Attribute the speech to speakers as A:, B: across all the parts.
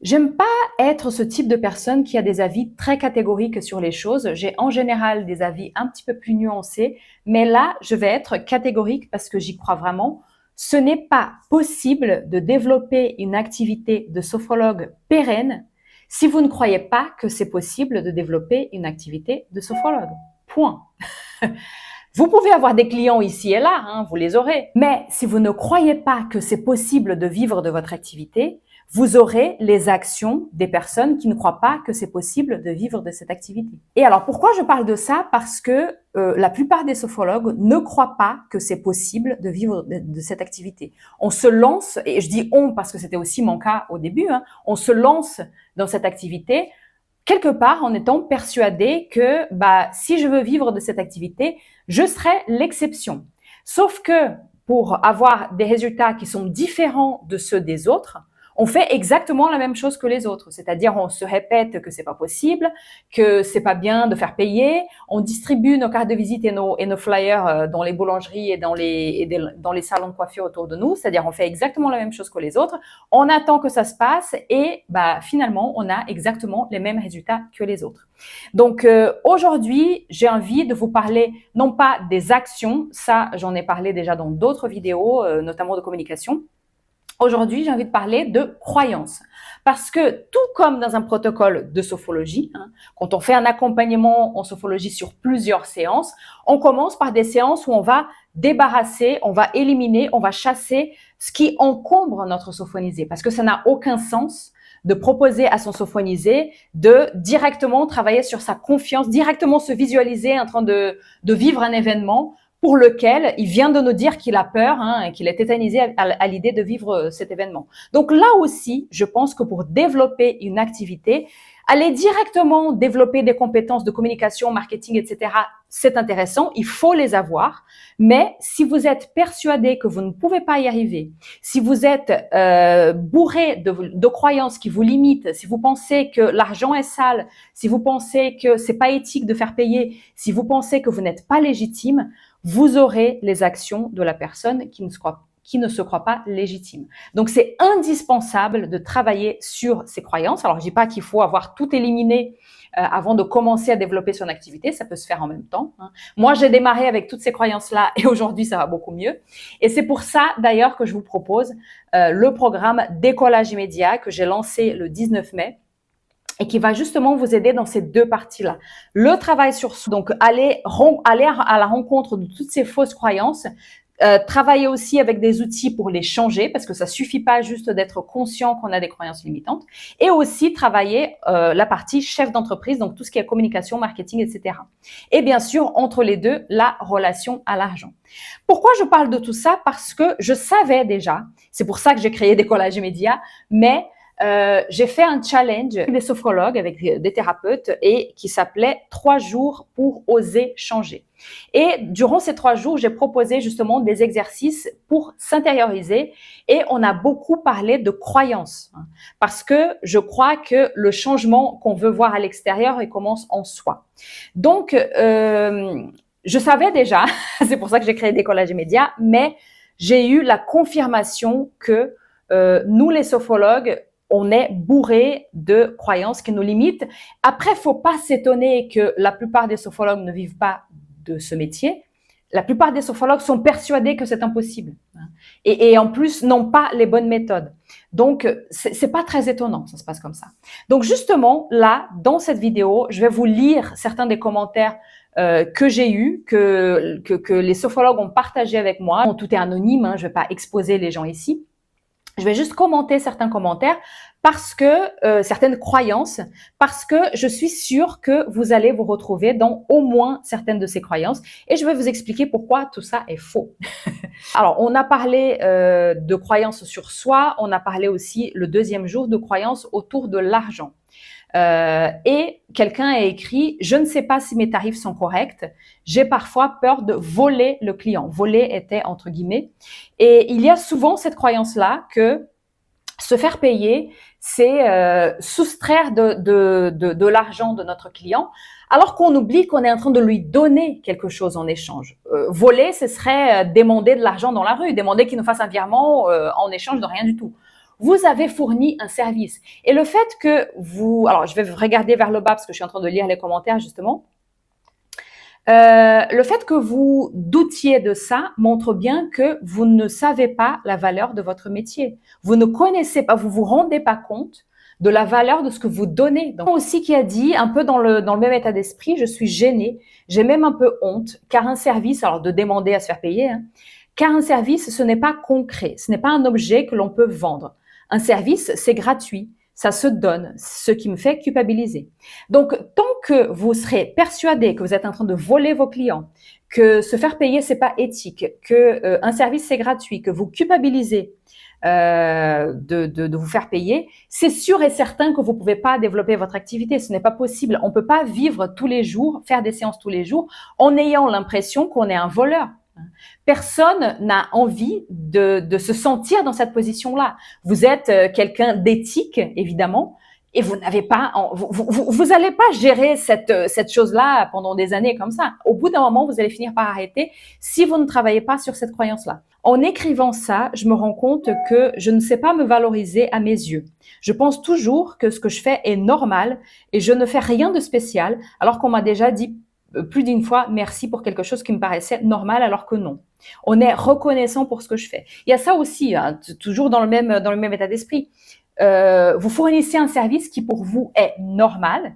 A: J'aime pas être ce type de personne qui a des avis très catégoriques sur les choses. J'ai en général des avis un petit peu plus nuancés, mais là, je vais être catégorique parce que j'y crois vraiment. Ce n'est pas possible de développer une activité de sophrologue pérenne si vous ne croyez pas que c'est possible de développer une activité de sophrologue. Point. Vous pouvez avoir des clients ici et là, vous les aurez. Mais si vous ne croyez pas que c'est possible de vivre de votre activité, vous aurez les actions des personnes qui ne croient pas que c'est possible de vivre de cette activité. Et alors, pourquoi je parle de ça? Parce que la plupart des sophrologues ne croient pas que c'est possible de vivre de cette activité. On se lance, et je dis on parce que c'était aussi mon cas au début, on se lance dans cette activité quelque part en étant persuadé que si je veux vivre de cette activité, je serai l'exception. Sauf que pour avoir des résultats qui sont différents de ceux des autres, on fait exactement la même chose que les autres. C'est-à-dire, on se répète que c'est pas possible, que c'est pas bien de faire payer. On distribue nos cartes de visite et nos flyers dans les boulangeries et dans les salons de coiffure autour de nous. C'est-à-dire, on fait exactement la même chose que les autres. On attend que ça se passe et finalement, on a exactement les mêmes résultats que les autres. Donc, aujourd'hui, j'ai envie de vous parler non pas des actions, ça, j'en ai parlé déjà dans d'autres vidéos, notamment de communication. Aujourd'hui, j'ai envie de parler de croyances. Parce que tout comme dans un protocole de sophrologie, quand on fait un accompagnement en sophrologie sur plusieurs séances, on commence par des séances où on va débarrasser, on va éliminer, on va chasser ce qui encombre notre sophronisé. Parce que ça n'a aucun sens de proposer à son sophronisé de directement travailler sur sa confiance, directement se visualiser en train de vivre un événement pour lequel il vient de nous dire qu'il a peur, et qu'il est tétanisé à l'idée de vivre cet événement. Donc là aussi, je pense que pour développer une activité, aller directement développer des compétences de communication, marketing, etc., c'est intéressant, il faut les avoir. Mais si vous êtes persuadé que vous ne pouvez pas y arriver, si vous êtes bourré de croyances qui vous limitent, si vous pensez que l'argent est sale, si vous pensez que c'est pas éthique de faire payer, si vous pensez que vous n'êtes pas légitime, vous aurez les actions de la personne qui ne se croit pas légitime. Donc, c'est indispensable de travailler sur ces croyances. Alors, je dis pas qu'il faut avoir tout éliminé avant de commencer à développer son activité. Ça peut se faire en même temps. Moi, j'ai démarré avec toutes ces croyances-là et aujourd'hui, ça va beaucoup mieux. Et c'est pour ça, d'ailleurs, que je vous propose le programme Décollage immédiat que j'ai lancé le 19 mai. Et qui va justement vous aider dans ces deux parties-là. Le travail sur soi, donc aller à la rencontre de toutes ces fausses croyances, travailler aussi avec des outils pour les changer, parce que ça suffit pas juste d'être conscient qu'on a des croyances limitantes, et aussi travailler la partie chef d'entreprise, donc tout ce qui est communication, marketing, etc. Et bien sûr, entre les deux, la relation à l'argent. Pourquoi je parle de tout ça? Parce que je savais déjà, c'est pour ça que j'ai créé Décollage immédiat, mais j'ai fait un challenge avec des sophrologues, avec des thérapeutes, et qui s'appelait 3 jours pour oser changer. Et durant ces 3 jours, j'ai proposé justement des exercices pour s'intérioriser et on a beaucoup parlé de croyances. Parce que je crois que le changement qu'on veut voir à l'extérieur, il commence en soi. Donc, je savais déjà, c'est pour ça que j'ai créé Décollage immédiat, mais j'ai eu la confirmation que nous, les sophrologues, on est bourré de croyances qui nous limitent. Après, faut pas s'étonner que la plupart des sophrologues ne vivent pas de ce métier. La plupart des sophrologues sont persuadés que c'est impossible. Et en plus, n'ont pas les bonnes méthodes. Donc, c'est pas très étonnant, ça se passe comme ça. Donc, justement, là, dans cette vidéo, je vais vous lire certains des commentaires que j'ai eu, que les sophrologues ont partagé avec moi. Bon, tout est anonyme, je vais pas exposer les gens ici. Je vais juste commenter certains commentaires parce que certaines croyances, parce que je suis sûre que vous allez vous retrouver dans au moins certaines de ces croyances et je vais vous expliquer pourquoi tout ça est faux. Alors, on a parlé de croyances sur soi, on a parlé aussi le deuxième jour de croyances autour de l'argent. Et quelqu'un a écrit « Je ne sais pas si mes tarifs sont corrects. J'ai parfois peur de voler le client. » Voler était entre guillemets. Et il y a souvent cette croyance-là que se faire payer, c'est soustraire de l'argent de notre client, alors qu'on oublie qu'on est en train de lui donner quelque chose en échange. Voler, ce serait demander de l'argent dans la rue, demander qu'il nous fasse un virement en échange de rien du tout. vous avez fourni un service. Et le fait que vous... Alors, je vais regarder vers le bas parce que je suis en train de lire les commentaires, justement. Le fait que vous doutiez de ça montre bien que vous ne savez pas la valeur de votre métier. Vous ne connaissez pas, vous vous rendez pas compte de la valeur de ce que vous donnez. Donc, aussi qui a dit, un peu dans le même état d'esprit, je suis gênée, j'ai même un peu honte, car un service, alors de demander à se faire payer, hein, car un service, ce n'est pas concret, ce n'est pas un objet que l'on peut vendre. Un service, c'est gratuit, ça se donne, ce qui me fait culpabiliser. Donc, tant que vous serez persuadé que vous êtes en train de voler vos clients, que se faire payer, c'est pas éthique, que un service, c'est gratuit, que vous culpabilisez de vous faire payer, c'est sûr et certain que vous pouvez pas développer votre activité. Ce n'est pas possible. On peut pas vivre tous les jours, faire des séances tous les jours en ayant l'impression qu'on est un voleur. Personne n'a envie de se sentir dans cette position-là. Vous êtes quelqu'un d'éthique, évidemment, et vous n'avez pas, vous allez pas gérer cette chose-là pendant des années comme ça. Au bout d'un moment, vous allez finir par arrêter si vous ne travaillez pas sur cette croyance-là. En écrivant ça, je me rends compte que je ne sais pas me valoriser à mes yeux. Je pense toujours que ce que je fais est normal et je ne fais rien de spécial, alors qu'on m'a déjà dit plus d'une fois merci pour quelque chose qui me paraissait normal alors que non. On est reconnaissant pour ce que je fais. Il y a ça aussi, hein, toujours dans le même état d'esprit. Vous fournissez un service qui pour vous est normal,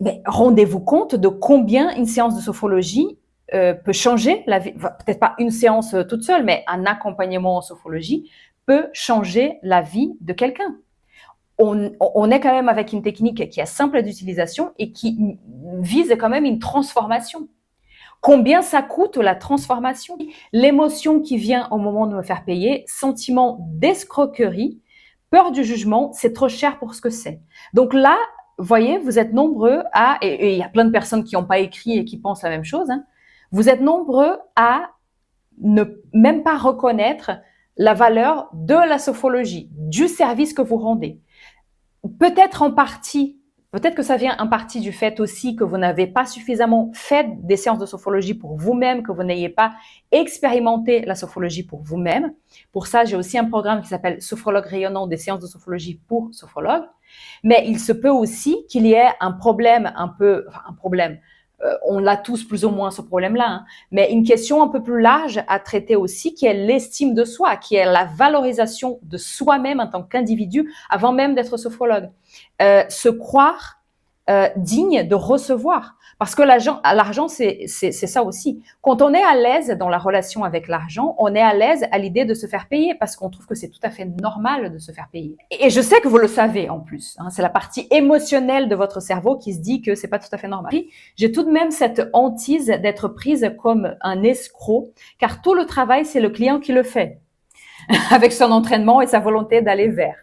A: mais rendez-vous compte de combien une séance de sophrologie peut changer la vie. Enfin, peut-être pas une séance toute seule, mais un accompagnement en sophrologie peut changer la vie de quelqu'un. On est quand même avec une technique qui est simple d'utilisation et qui vise quand même une transformation. Combien ça coûte la transformation? L'émotion qui vient au moment de me faire payer, sentiment d'escroquerie, peur du jugement, c'est trop cher pour ce que c'est. Donc là, vous voyez, vous êtes nombreux à, et il y a plein de personnes qui n'ont pas écrit et qui pensent la même chose, hein, vous êtes nombreux à ne même pas reconnaître la valeur de la sophrologie, du service que vous rendez. Peut-être en partie, peut-être que ça vient en partie du fait aussi que vous n'avez pas suffisamment fait des séances de sophrologie pour vous-même, que vous n'ayez pas expérimenté la sophrologie pour vous-même. Pour ça, j'ai aussi un programme qui s'appelle Sophrologue rayonnant, des séances de sophrologie pour sophrologues. Mais il se peut aussi qu'il y ait un problème on l'a tous plus ou moins ce problème-là, hein, mais une question un peu plus large à traiter aussi, qui est l'estime de soi, qui est la valorisation de soi-même en tant qu'individu avant même d'être sophrologue. Se croire digne de recevoir. Parce que l'argent, c'est ça aussi. Quand on est à l'aise dans la relation avec l'argent, on est à l'aise à l'idée de se faire payer parce qu'on trouve que c'est tout à fait normal de se faire payer. Et je sais que vous le savez en plus. Hein, c'est la partie émotionnelle de votre cerveau qui se dit que c'est pas tout à fait normal. J'ai tout de même cette hantise d'être prise comme un escroc, car tout le travail, c'est le client qui le fait, avec son entraînement et sa volonté d'aller vers.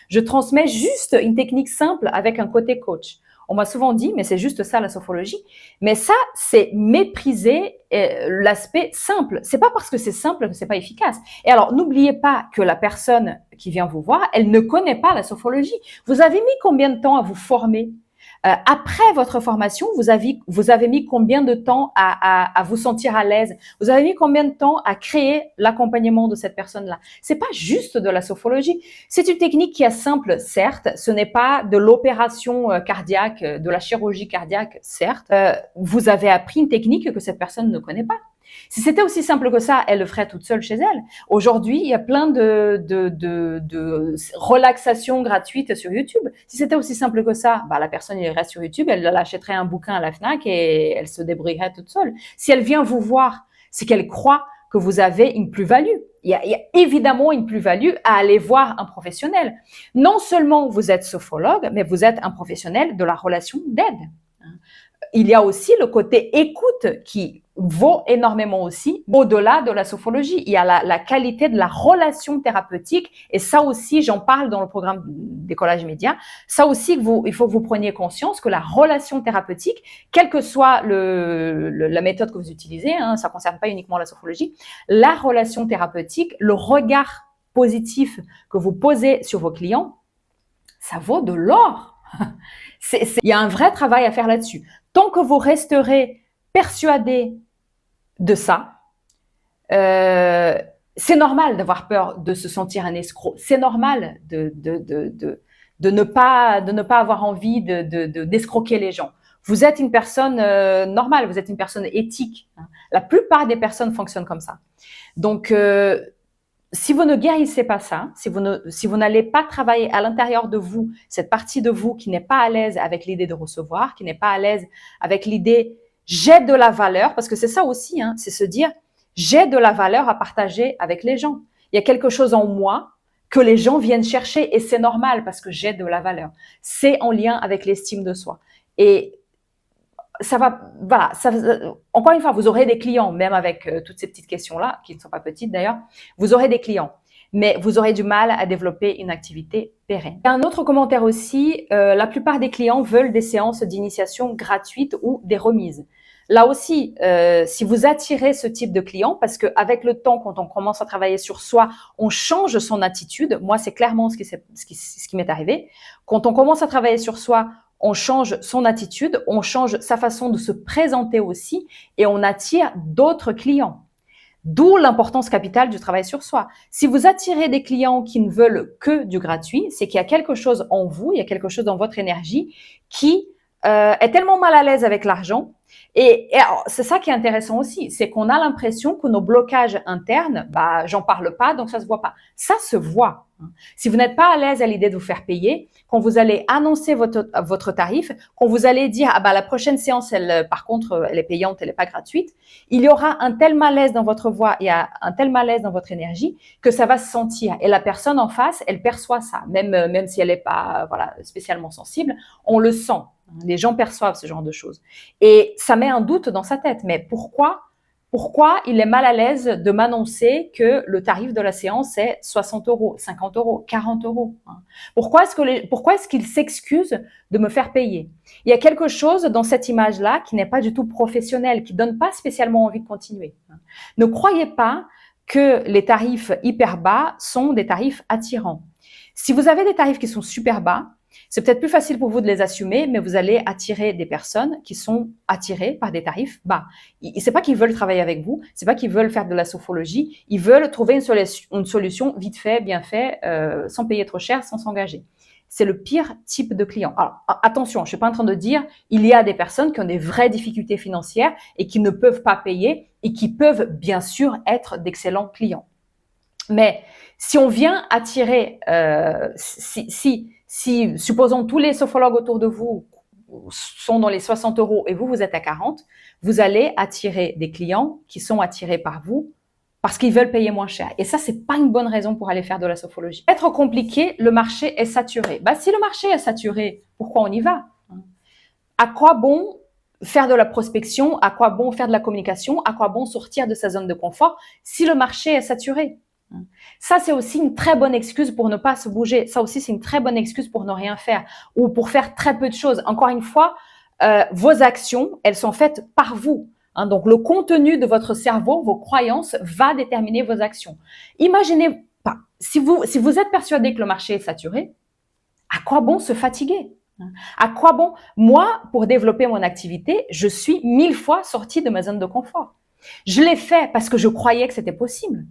A: Je transmets juste une technique simple avec un côté coach. On m'a souvent dit, mais c'est juste ça la sophrologie. Mais ça, c'est mépriser l'aspect simple. C'est pas parce que c'est simple que c'est pas efficace. Et alors, n'oubliez pas que la personne qui vient vous voir, elle ne connaît pas la sophrologie. Vous avez mis combien de temps à vous former? Après votre formation, vous avez mis combien de temps à vous sentir à l'aise? Vous avez mis combien de temps à créer l'accompagnement de cette personne-là? C'est pas juste de la sophrologie. C'est une technique qui est simple, certes. Ce n'est pas de l'opération cardiaque, de la chirurgie cardiaque, certes. Vous avez appris une technique que cette personne ne connaît pas. Si c'était aussi simple que ça, elle le ferait toute seule chez elle. Aujourd'hui, il y a plein de relaxations gratuites sur YouTube. Si c'était aussi simple que ça, la personne irait sur YouTube, elle achèterait un bouquin à la Fnac et elle se débrouillerait toute seule. Si elle vient vous voir, c'est qu'elle croit que vous avez une plus-value. Il y a évidemment une plus-value à aller voir un professionnel. Non seulement vous êtes sophrologue, mais vous êtes un professionnel de la relation d'aide. Il y a aussi le côté écoute qui vaut énormément aussi au-delà de la sophrologie. Il y a la qualité de la relation thérapeutique et ça aussi, j'en parle dans le programme Décollage Média. Ça aussi, il faut que vous preniez conscience que la relation thérapeutique, quelle que soit la méthode que vous utilisez, hein, ça ne concerne pas uniquement la sophrologie, la relation thérapeutique, le regard positif que vous posez sur vos clients, ça vaut de l'or. Il y a un vrai travail à faire là-dessus. Tant que vous resterez persuadé de ça, c'est normal d'avoir peur de se sentir un escroc. C'est normal de ne pas avoir envie d'escroquer les gens. Vous êtes une personne normale, vous êtes une personne éthique. Hein. La plupart des personnes fonctionnent comme ça. Donc, si vous ne guérissez pas ça, si vous n'allez pas travailler à l'intérieur de vous, cette partie de vous qui n'est pas à l'aise avec l'idée de recevoir, qui n'est pas à l'aise avec l'idée j'ai de la valeur, parce que c'est ça aussi, hein, c'est se dire j'ai de la valeur à partager avec les gens. Il y a quelque chose en moi que les gens viennent chercher et c'est normal parce que j'ai de la valeur. C'est en lien avec l'estime de soi. Et ça va, voilà, encore une fois, vous aurez des clients, même avec toutes ces petites questions-là, qui ne sont pas petites d'ailleurs, vous aurez des clients, mais vous aurez du mal à développer une activité pérenne. Il y a un autre commentaire aussi, la plupart des clients veulent des séances d'initiation gratuites ou des remises. Là aussi, si vous attirez ce type de client, parce qu'avec le temps, quand on commence à travailler sur soi, on change son attitude. Moi, c'est clairement ce qui m'est arrivé. Quand on commence à travailler sur soi, on change son attitude, on change sa façon de se présenter aussi et on attire d'autres clients. D'où l'importance capitale du travail sur soi. Si vous attirez des clients qui ne veulent que du gratuit, c'est qu'il y a quelque chose en vous, il y a quelque chose dans votre énergie qui est tellement mal à l'aise avec l'argent. Et c'est ça qui est intéressant aussi, c'est qu'on a l'impression que nos blocages internes, bah, j'en parle pas, donc ça se voit pas. Ça se voit. Si vous n'êtes pas à l'aise à l'idée de vous faire payer, quand vous allez annoncer votre tarif, quand vous allez dire ah bah la prochaine séance, elle, par contre, elle est payante, elle n'est pas gratuite, il y aura un tel malaise dans votre voix et un tel malaise dans votre énergie que ça va se sentir. Et la personne en face, elle perçoit ça, même si elle n'est pas voilà spécialement sensible, on le sent. Les gens perçoivent ce genre de choses. Et ça met un doute dans sa tête. Mais pourquoi il est mal à l'aise de m'annoncer que le tarif de la séance est 60 euros, 50 euros, 40 euros? Pourquoi est-ce qu'il s'excuse de me faire payer? Il y a quelque chose dans cette image-là qui n'est pas du tout professionnel, qui donne pas spécialement envie de continuer. Ne croyez pas que les tarifs hyper bas sont des tarifs attirants. Si vous avez des tarifs qui sont super bas, c'est peut-être plus facile pour vous de les assumer, mais vous allez attirer des personnes qui sont attirées par des tarifs bas. C'est pas qu'ils veulent travailler avec vous, c'est pas qu'ils veulent faire de la sophrologie, ils veulent trouver une solution vite fait, bien fait, sans payer trop cher, sans s'engager. C'est le pire type de client. Alors, attention, je suis pas en train de dire, il y a des personnes qui ont des vraies difficultés financières et qui ne peuvent pas payer et qui peuvent bien sûr être d'excellents clients. Mais si on vient attirer, si, supposons, tous les sophrologues autour de vous sont dans les 60 euros et vous êtes à 40, vous allez attirer des clients qui sont attirés par vous parce qu'ils veulent payer moins cher. Et ça, c'est pas une bonne raison pour aller faire de la sophrologie. Être compliqué, le marché est saturé. Bah, si le marché est saturé, pourquoi on y va? À quoi bon faire de la prospection? À quoi bon faire de la communication? À quoi bon sortir de sa zone de confort si le marché est saturé? Ça, c'est aussi une très bonne excuse pour ne pas se bouger. Ça aussi, c'est une très bonne excuse pour ne rien faire ou pour faire très peu de choses. Encore une fois, vos actions, elles sont faites par vous. Hein, donc, le contenu de votre cerveau, vos croyances, va déterminer vos actions. Imaginez pas, si vous êtes persuadé que le marché est saturé, à quoi bon se fatiguer? À quoi bon? Moi, pour développer mon activité, je suis 1000 fois sortie de ma zone de confort. Je l'ai fait parce que je croyais que c'était possible.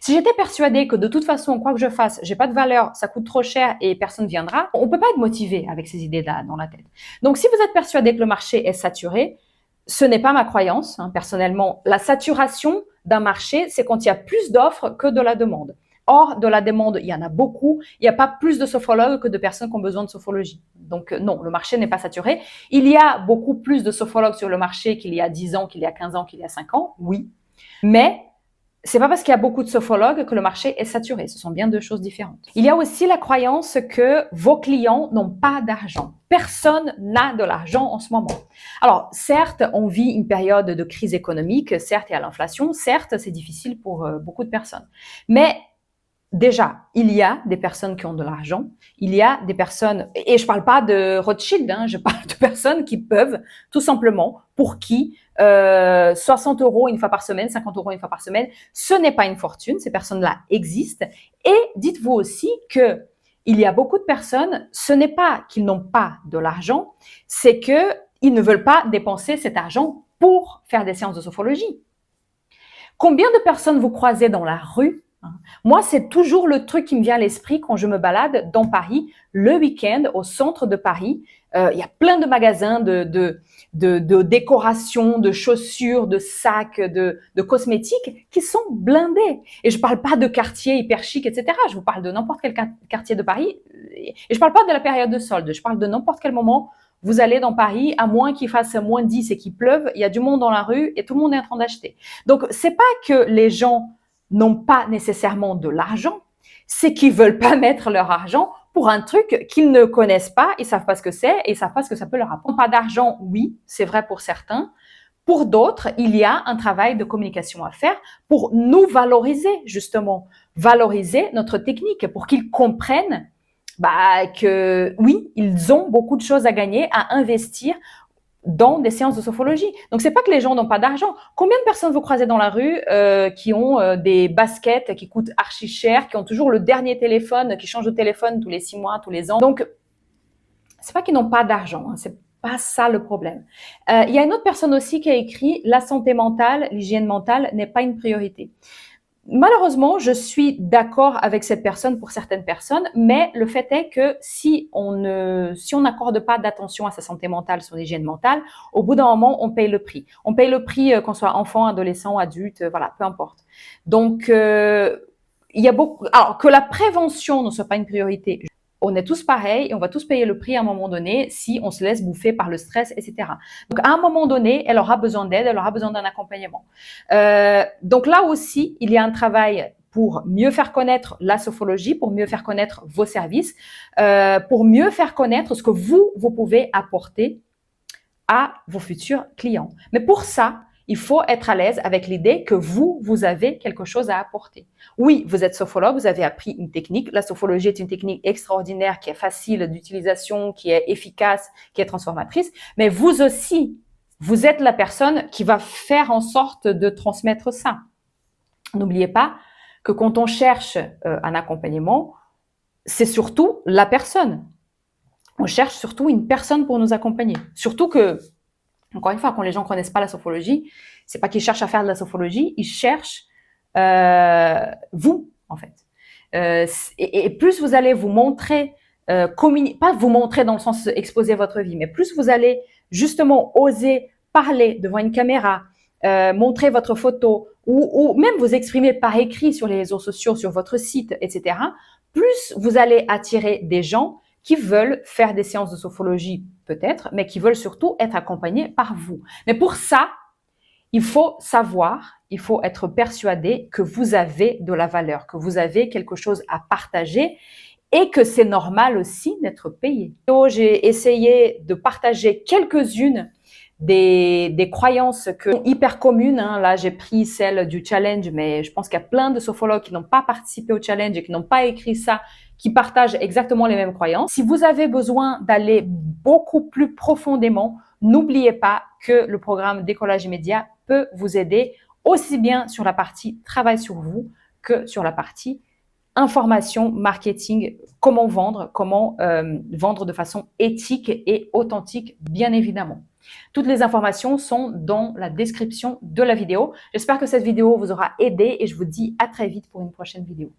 A: Si j'étais persuadée que de toute façon, quoi que je fasse, j'ai pas de valeur, ça coûte trop cher et personne viendra, on peut pas être motivé avec ces idées-là dans la tête. Donc, si vous êtes persuadé que le marché est saturé, ce n'est pas ma croyance. Hein, personnellement, la saturation d'un marché, c'est quand il y a plus d'offres que de la demande. Or, de la demande, il y en a beaucoup. Il n'y a pas plus de sophrologues que de personnes qui ont besoin de sophrologie. Donc, non, le marché n'est pas saturé. Il y a beaucoup plus de sophrologues sur le marché qu'il y a 10 ans, qu'il y a 15 ans, qu'il y a 5 ans, oui. Mais c'est pas parce qu'il y a beaucoup de sophrologues que le marché est saturé. Ce sont bien deux choses différentes. Il y a aussi la croyance que vos clients n'ont pas d'argent. Personne n'a de l'argent en ce moment. Alors, certes, on vit une période de crise économique, certes, il y a l'inflation, certes, c'est difficile pour beaucoup de personnes. Mais déjà, il y a des personnes qui ont de l'argent, il y a des personnes, et je parle pas de Rothschild, hein, je parle de personnes qui peuvent, tout simplement, pour qui 60 euros une fois par semaine, 50 euros une fois par semaine, ce n'est pas une fortune, ces personnes-là existent. Et dites-vous aussi que il y a beaucoup de personnes, ce n'est pas qu'ils n'ont pas de l'argent, c'est qu'ils ne veulent pas dépenser cet argent pour faire des séances de sophrologie. Combien de personnes vous croisez dans la rue? Moi, c'est toujours le truc qui me vient à l'esprit quand je me balade dans Paris, le week-end, au centre de Paris. Il y a plein de magasins de décoration, de chaussures, de sacs, de cosmétiques qui sont blindés. Et je parle pas de quartier hyper chic, etc. Je vous parle de n'importe quel quartier de Paris. Et je parle pas de la période de solde. Je parle de n'importe quel moment. Vous allez dans Paris, à moins qu'il fasse moins 10 et qu'il pleuve, il y a du monde dans la rue et tout le monde est en train d'acheter. Donc, c'est pas que les gens n'ont pas nécessairement de l'argent, c'est qu'ils veulent pas mettre leur argent pour un truc qu'ils ne connaissent pas, ils savent pas ce que c'est et ils savent pas ce que ça peut leur apporter. Pas d'argent, oui, c'est vrai pour certains. Pour d'autres, il y a un travail de communication à faire pour nous valoriser, justement, valoriser notre technique pour qu'ils comprennent que oui, ils ont beaucoup de choses à gagner, à investir dans des séances de sophrologie. Donc, c'est pas que les gens n'ont pas d'argent. Combien de personnes vous croisez dans la rue qui ont des baskets qui coûtent archi cher, qui ont toujours le dernier téléphone, qui changent de téléphone tous les 6 mois, tous les ans. Donc, c'est pas qu'ils n'ont pas d'argent, hein, c'est pas ça le problème. Il y a une autre personne aussi qui a écrit « La santé mentale, l'hygiène mentale n'est pas une priorité ». Malheureusement, je suis d'accord avec cette personne pour certaines personnes, mais le fait est que si on n'accorde pas d'attention à sa santé mentale, son hygiène mentale, au bout d'un moment, on paye le prix. On paye le prix qu'on soit enfant, adolescent, adulte, voilà, peu importe. Donc, il y a beaucoup. Alors que la prévention ne soit pas une priorité. On est tous pareils et on va tous payer le prix à un moment donné si on se laisse bouffer par le stress, etc. Donc, à un moment donné, elle aura besoin d'aide, elle aura besoin d'un accompagnement. Donc là aussi, il y a un travail pour mieux faire connaître la sophrologie, pour mieux faire connaître vos services, pour mieux faire connaître ce que vous pouvez apporter à vos futurs clients. Mais pour ça, il faut être à l'aise avec l'idée que vous avez quelque chose à apporter. Oui, vous êtes sophrologue, vous avez appris une technique. La sophrologie est une technique extraordinaire qui est facile d'utilisation, qui est efficace, qui est transformatrice. Mais vous aussi, vous êtes la personne qui va faire en sorte de transmettre ça. N'oubliez pas que quand on cherche un accompagnement, c'est surtout la personne. On cherche surtout une personne pour nous accompagner. Surtout que, encore une fois, quand les gens ne connaissent pas la sophrologie, c'est pas qu'ils cherchent à faire de la sophrologie, ils cherchent vous, en fait. Et plus vous allez vous montrer, pas vous montrer dans le sens exposer votre vie, mais plus vous allez justement oser parler devant une caméra, montrer votre photo ou même vous exprimer par écrit sur les réseaux sociaux, sur votre site, etc., plus vous allez attirer des gens qui veulent faire des séances de sophrologie peut-être, mais qui veulent surtout être accompagnés par vous. Mais pour ça, il faut savoir, il faut être persuadé que vous avez de la valeur, que vous avez quelque chose à partager et que c'est normal aussi d'être payé. J'ai essayé de partager quelques-unes des croyances hyper communes. Là, j'ai pris celle du challenge, mais je pense qu'il y a plein de sophrologues qui n'ont pas participé au challenge et qui n'ont pas écrit ça, qui partagent exactement les mêmes croyances. Si vous avez besoin d'aller beaucoup plus profondément, n'oubliez pas que le programme Décollage immédiat peut vous aider aussi bien sur la partie travail sur vous que sur la partie information, marketing, comment vendre de façon éthique et authentique, bien évidemment. Toutes les informations sont dans la description de la vidéo. J'espère que cette vidéo vous aura aidé et je vous dis à très vite pour une prochaine vidéo.